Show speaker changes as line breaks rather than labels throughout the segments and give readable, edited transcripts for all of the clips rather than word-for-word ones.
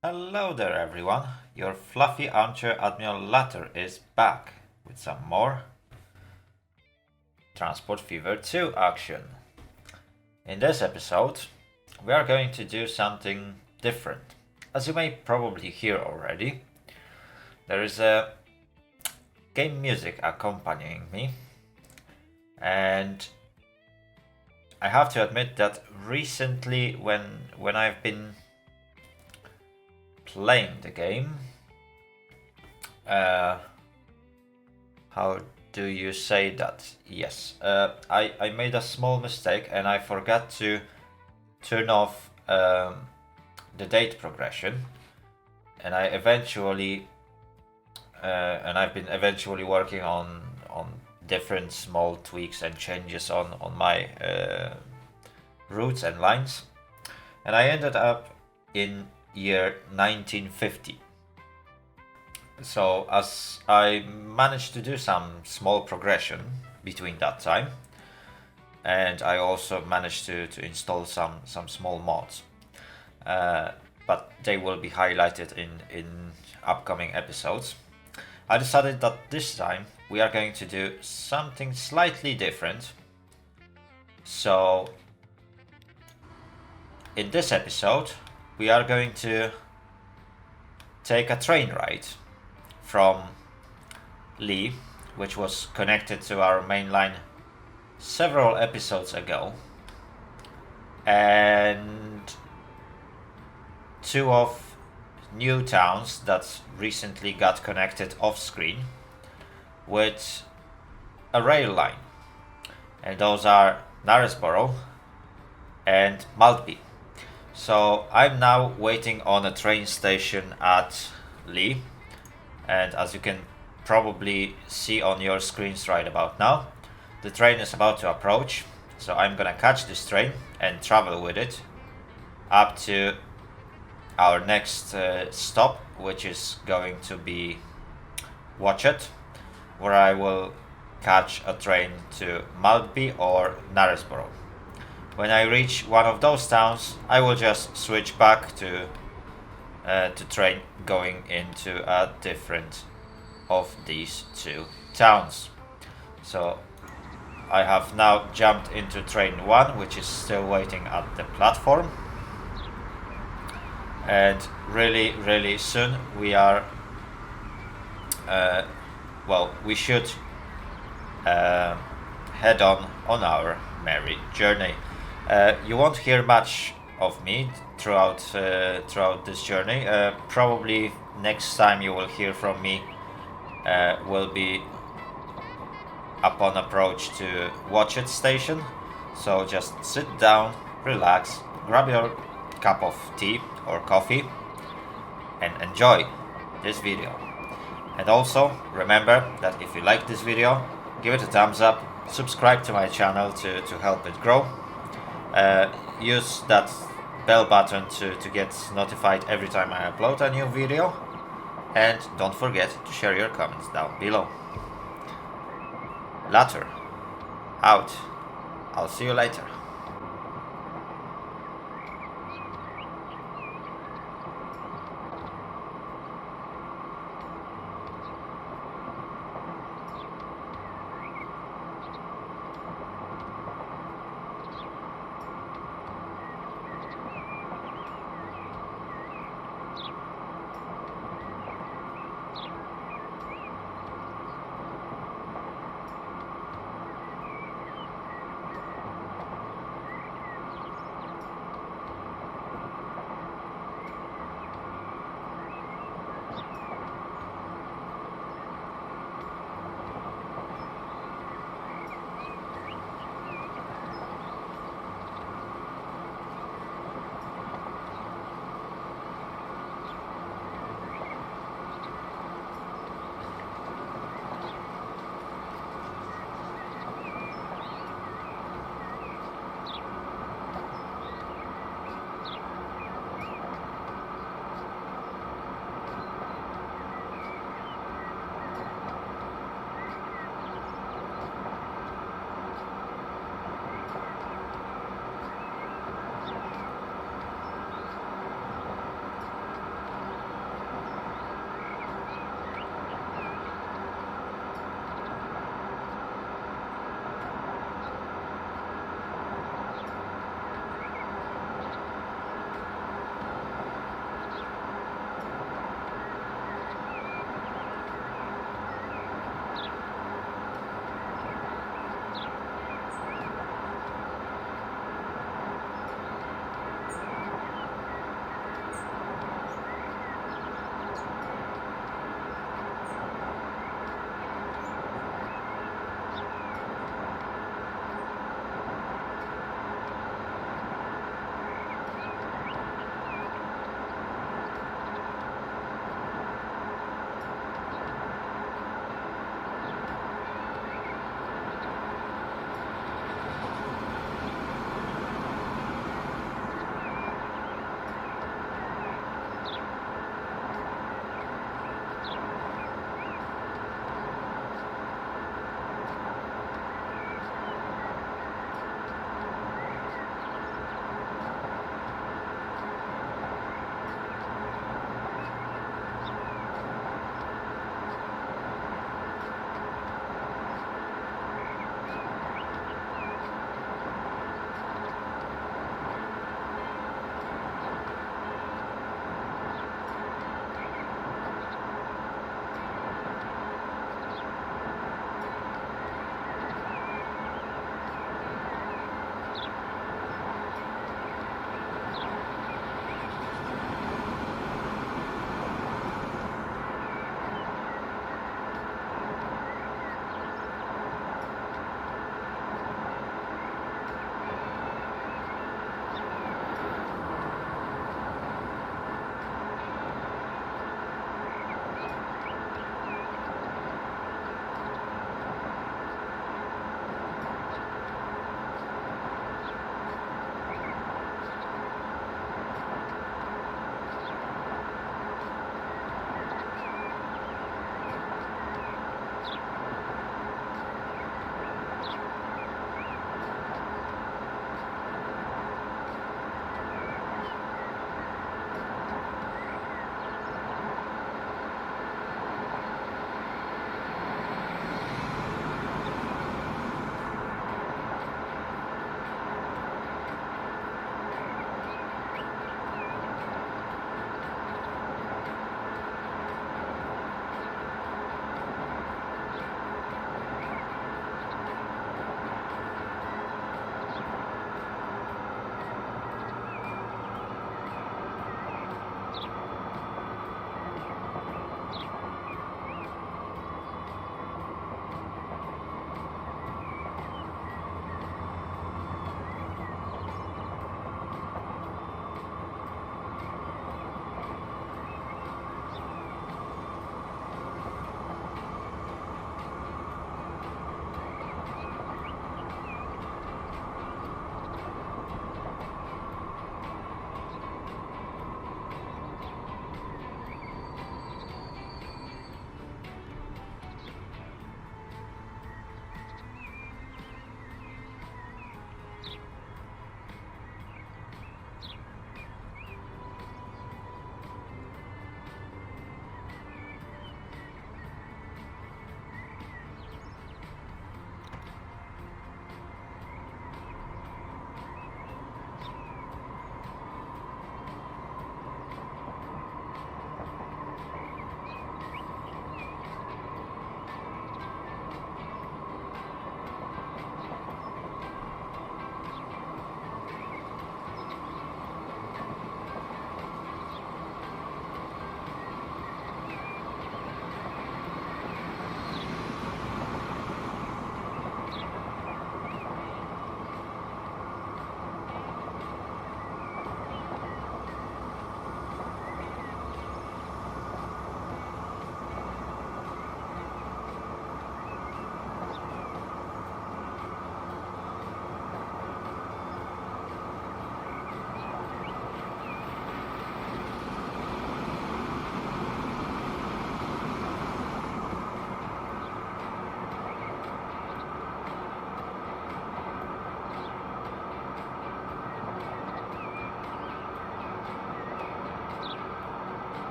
Hello there, everyone. Your fluffy armchair Admiral Latter is back with some more Transport Fever 2 action. In this episode, we are going to do something different. As you may probably hear already, there is a game music accompanying me, and I have to admit that recently, when I've been playing the game, uh, how do you say that? Yes, I made a small mistake and I forgot to turn off the date progression, and I've been eventually working on different small tweaks and changes on my routes and lines, and I ended up in year 1950. So as I managed to do some small progression between that time, and I also managed to install some small mods, but they will be highlighted in upcoming episodes. I decided that this time we are going to do something slightly different. So in this episode, we are going to take a train ride from Lee, which was connected to our main line several episodes ago, and two of new towns that recently got connected off screen with a rail line, and those are Knaresborough and Maltby. So I'm now waiting on a train station at Lee, and as you can probably see on your screens right about now, the train is about to approach. So I'm gonna catch this train and travel with it up to our next stop, which is going to be Watchet, where I will catch a train to Maltby or Knaresborough. When I reach one of those towns, I will just switch back to train going into a different of these two towns. So I have now jumped into train 1, which is still waiting at the platform, and really soon we are we should head on our merry journey. You won't hear much of me throughout this journey. Probably next time you will hear from me will be upon approach to Watchet station. So just sit down, relax, grab your cup of tea or coffee, and enjoy this video. And also remember that if you like this video, give it a thumbs up, subscribe to my channel to help it grow. Use that bell button to get notified every time I upload a new video, and don't forget to share your comments down below. Later, out. I'll see you later.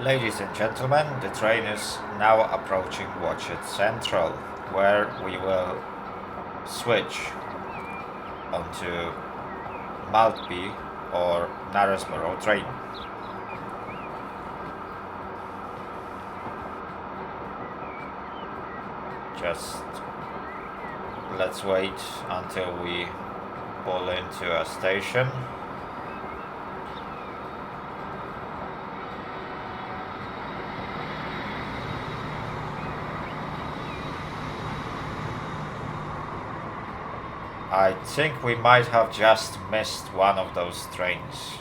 Ladies and gentlemen, the train is now approaching Watchet Central, where we will switch onto Maltby or Knaresborough train. Just let's wait until we pull into a station. I think we might have just missed one of those trains.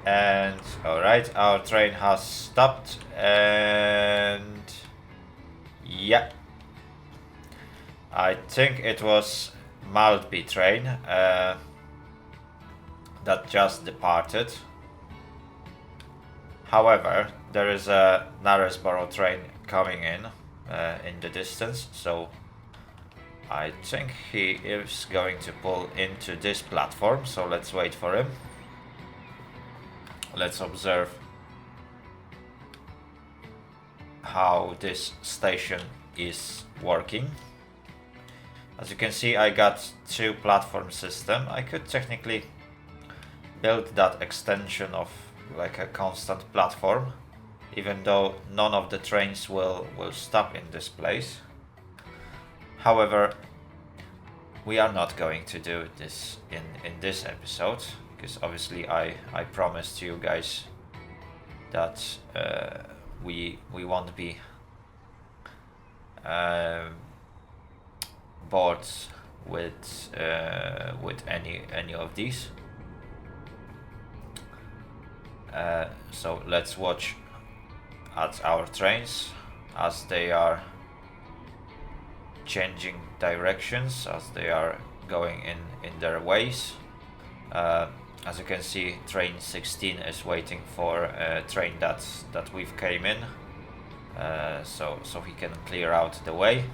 And alright, our train has stopped, and yeah, I think it was Maltby train that just departed. However, there is a Knaresborough train coming in the distance, so I think he is going to pull into this platform, so let's wait for him. Let's observe how this station is working. As you can see, I got two platform system. I could technically build that extension of like a constant platform, even though none of the trains will stop in this place. However, we are not going to do this in this episode, because obviously I promised you guys that we won't be bored with any of these. So let's watch at our trains as they are changing directions, as they are going in their ways. As you can see, train 16 is waiting for a train that we've came in, so he can clear out the way.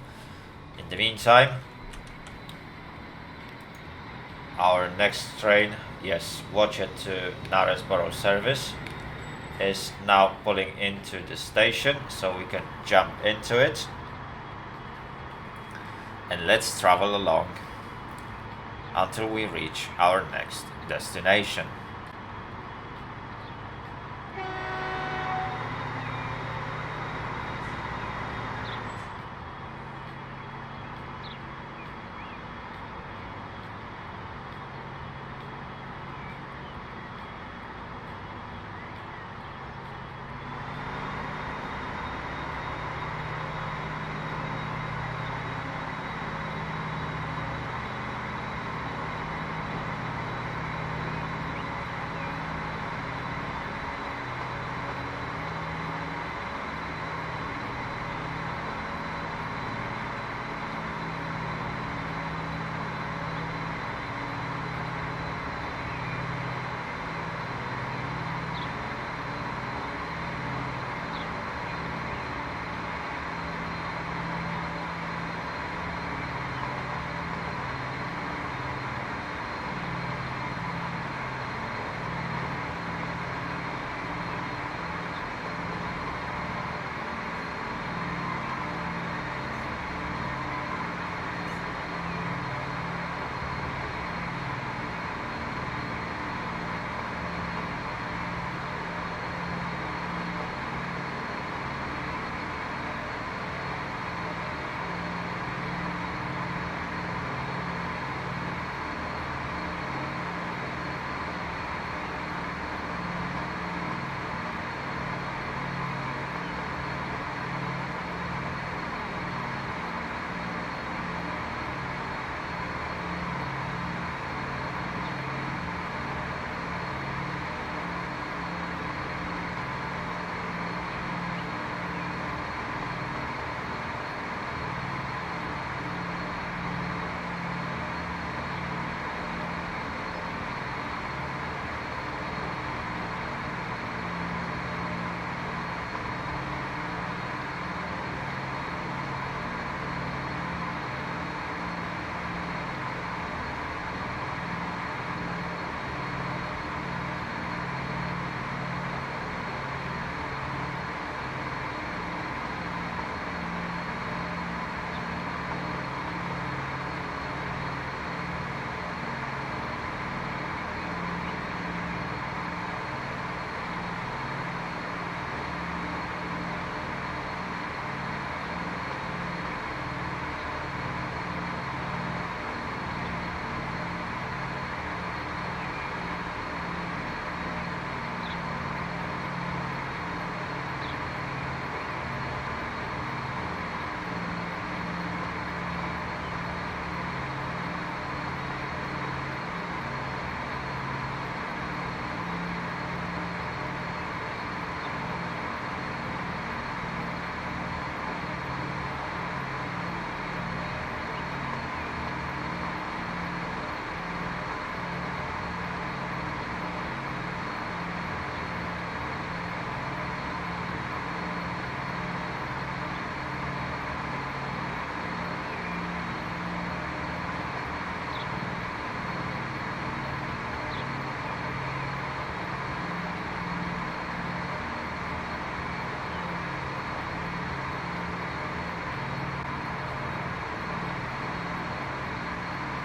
In the meantime, our next train, yes, Watchet to Knaresborough service, is now pulling into the station, so we can jump into it. And let's travel along until we reach our next destination.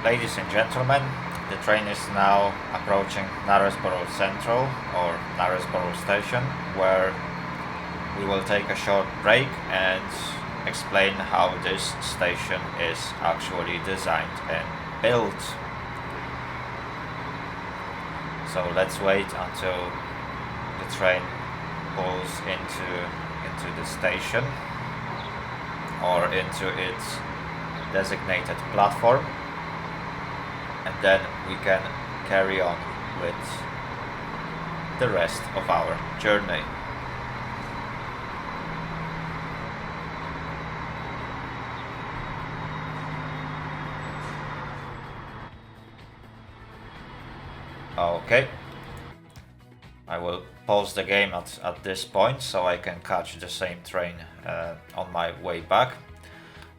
Ladies and gentlemen, the train is now approaching Knaresborough Central or Knaresborough Station, where we will take a short break and explain how this station is actually designed and built. So let's wait until the train pulls into the station or into its designated platform, and then we can carry on with the rest of our journey. Okay, I will pause the game at this point so I can catch the same train on my way back.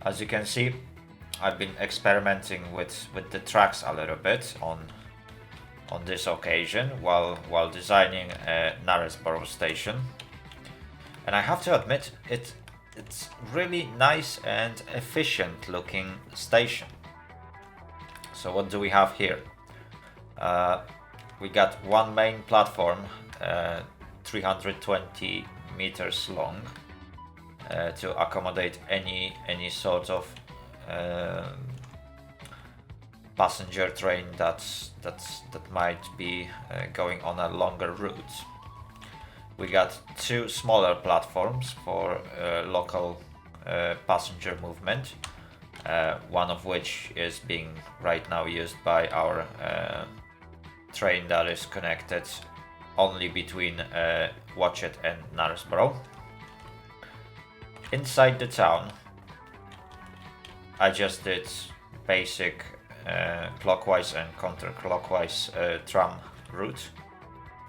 As you can see, I've been experimenting with the tracks a little bit on this occasion while designing a Knaresborough station, and I have to admit it's really nice and efficient looking station. So what do we have here? We got one main platform, 320 meters long, to accommodate any sort of passenger train that might be going on a longer route. We got two smaller platforms for local passenger movement, one of which is being right now used by our train that is connected only between Watchet and Knaresborough. Inside the town, I just did basic clockwise and counterclockwise tram route.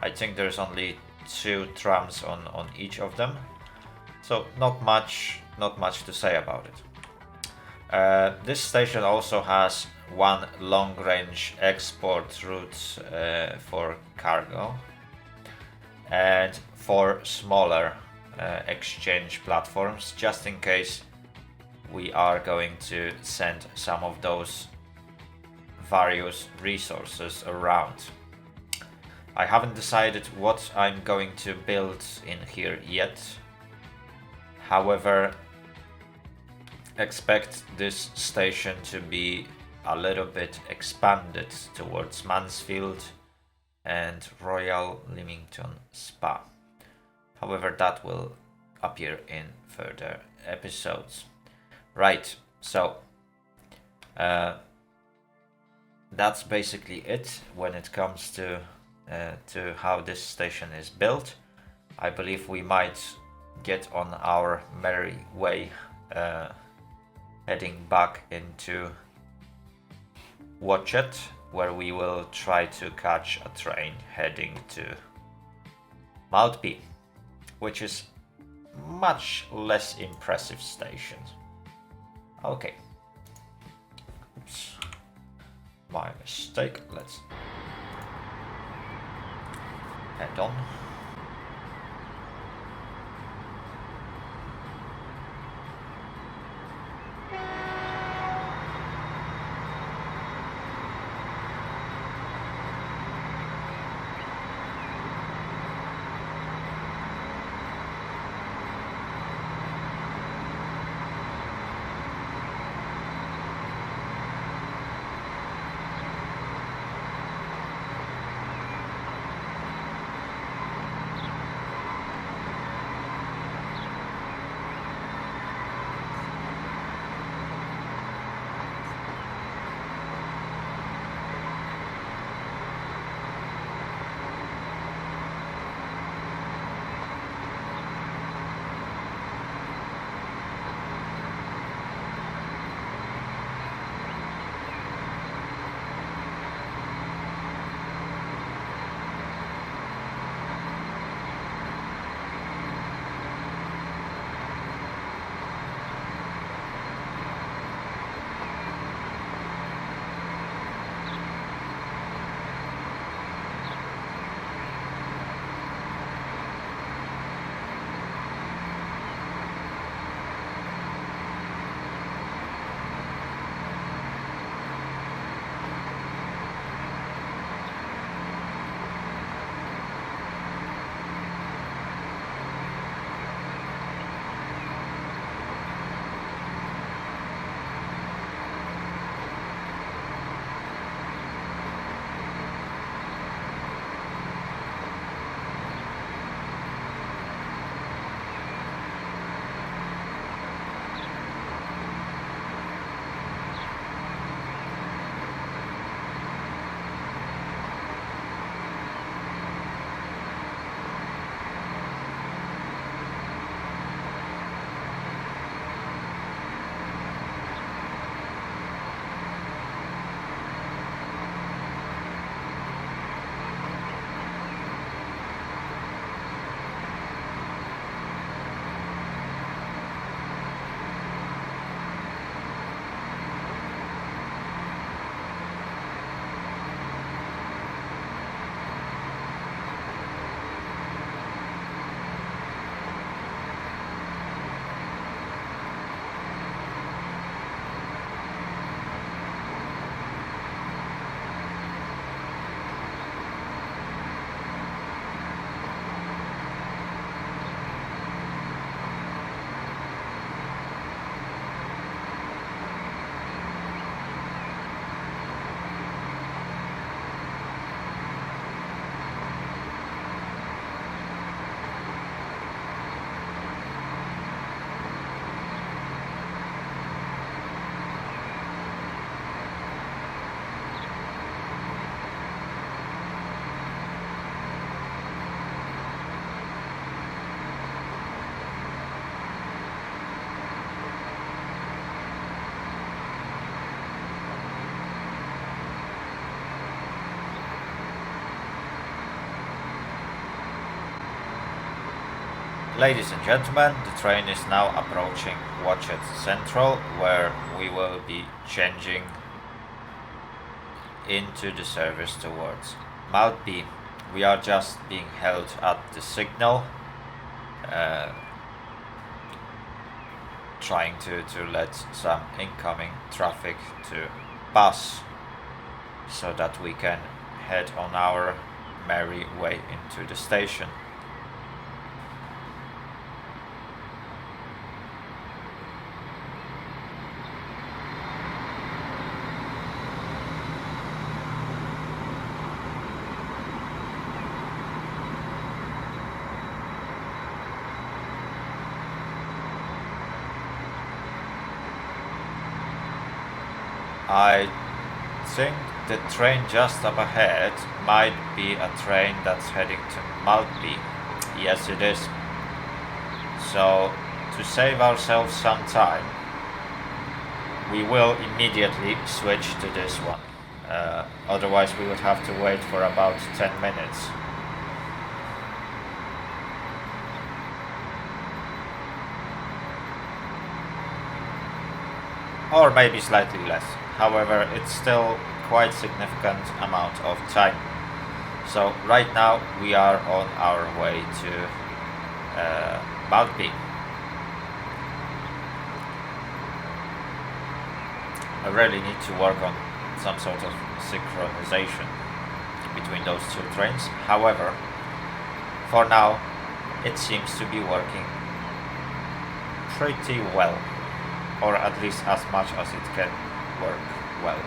I think there's only 2 trams on each of them, so not much to say about it. This station also has one long-range export route for cargo and 4 smaller exchange platforms, just in case we are going to send some of those various resources around. I haven't decided what I'm going to build in here yet. However, expect this station to be a little bit expanded towards Mansfield and Royal Leamington Spa. However, that will appear in further episodes. Right, so that's basically it when it comes to how this station is built. I believe we might get on our merry way, heading back into Watchet, where we will try to catch a train heading to Maltby, which is much less impressive station. Okay. Oops. My mistake. Let's head on. Ladies and gentlemen, the train is now approaching Watchet Central, where we will be changing into the service towards Maltby. We are just being held at the signal, trying to let some incoming traffic to pass so that we can head on our merry way into the station. I think the train just up ahead might be a train that's heading to Maltby. Yes, it is. So, to save ourselves some time, we will immediately switch to this one. Otherwise, we would have to wait for about 10 minutes. Or maybe slightly less. However, it's still quite significant amount of time. So right now we are on our way to Maltby. I really need to work on some sort of synchronization between those two trains. However, for now it seems to be working pretty well, or at least as much as it can work well.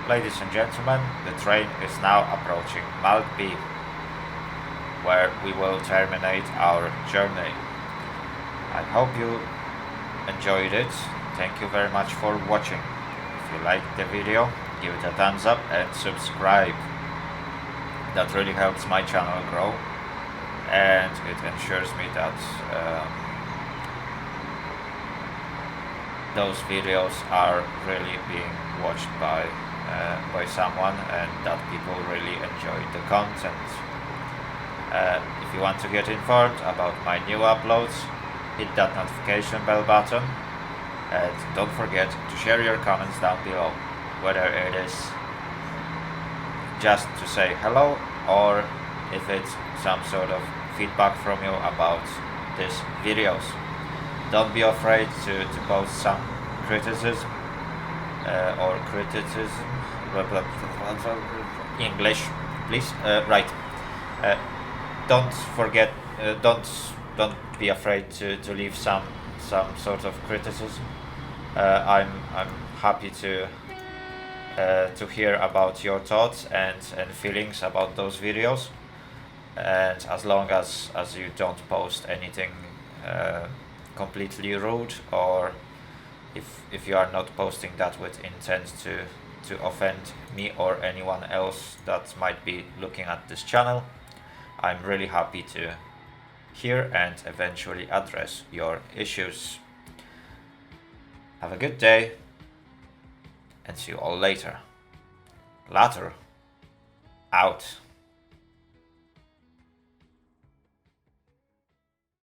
Ladies and gentlemen, the train is now approaching Maltby, where we will terminate our journey. I hope you enjoyed it. Thank you very much for watching. If you liked the video, give it a thumbs up and subscribe. That really helps my channel grow, and it ensures me that those videos are really being watched by someone, and that people really enjoy the content. If you want to get informed about my new uploads, hit that notification bell button, and don't forget to share your comments down below, whether it is just to say hello or if it's some sort of feedback from you about these videos. Don't be afraid to post some criticism. or criticism. English, please. Right. Uh, don't forget. Don't be afraid to leave some sort of criticism. I'm happy to hear about your thoughts and feelings about those videos. And as long as you don't post anything completely rude, or if you are not posting that with intent to offend me or anyone else that might be looking at this channel, I'm really happy to hear and eventually address your issues. Have a good day and see you all later. Later. Out.